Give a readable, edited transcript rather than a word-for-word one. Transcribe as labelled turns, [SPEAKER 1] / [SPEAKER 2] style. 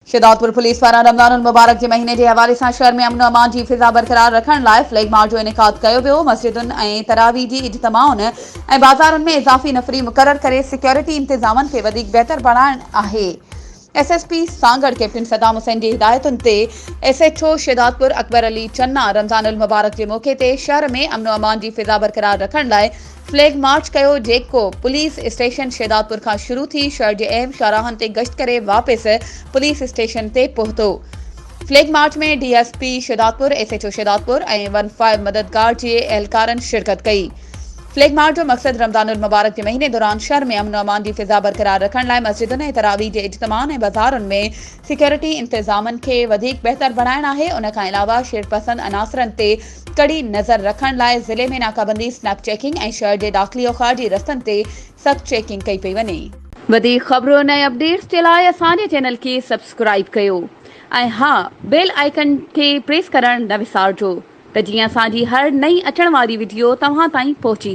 [SPEAKER 1] Shahdadpur police पारां रमज़ान मुबारक के महीने के हवाले से शहर में अमन अमान की फिज़ा बरकरार रखण लाइ फ्लैग मार्च जो इनेकाद किया वियो। मस्जिदुनि ऐं तरावी जी इज्तिमाउनि ऐं बाज़ारनि में इज़ाफ़ी नफ़री मुक़रर करे सिक्योरिटी इंतज़ामनि खे वधीक बहितर बणाइण आहे। एसएसपी सांगड़ कैप्टन सदाम हुसैन की हिदायतुनि ते एसएचओ शहदादपुर अकबर अली चन्ना रमज़ान मुबारक के मौके ते शहर में अमन अमान की फिज़ा बरकरार रखण लाइ फ्लैग मार्च कयो, जेको पुलिस स्टेशन शहदादपुर का शुरू थी शहर के अहम शाहराहनि ते गश्त करे वापस पुलिस स्टेशन ते पहुतो। फ्लैग मार्च में डीएसपी शहदादपुर, एसएचओ शहदादपुर और 15 मददगार के एहलकारनि शिरकत कई। फ्लैग मार्च जो मकसद रमज़ान मुबारक के महीने दौरान शहर में अमन अमान की फिज़ा बरकरार रखण लाइ मस्जिदुनि ऐं तरावी के इज्तिमाउनि ऐं बाज़ारनि में सिक्योरिटी इंतज़ामनि खे वधीक बहितर बणाइण आहे। उन खां अलावा शेरपसंद अनासरनि ते कड़ी नज़र रखण लाइ ज़िले में नाकाबंदी, स्नैप चेकिंग और शहर के दाख़िली और ख़ारिजी रस्तनि ते सख्त चेकिंग कई पई वञे। वधीक ख़बरुनि ऐं अपडेट्स के लिए असांजे चैनल के सब्सक्राइब कयो ऐं हाँ, बेल आइकन के प्रेस करण न विसारिजो त जीअं असांजी हर नई अचण वारी वीडियो तव्हां ताईं पहुची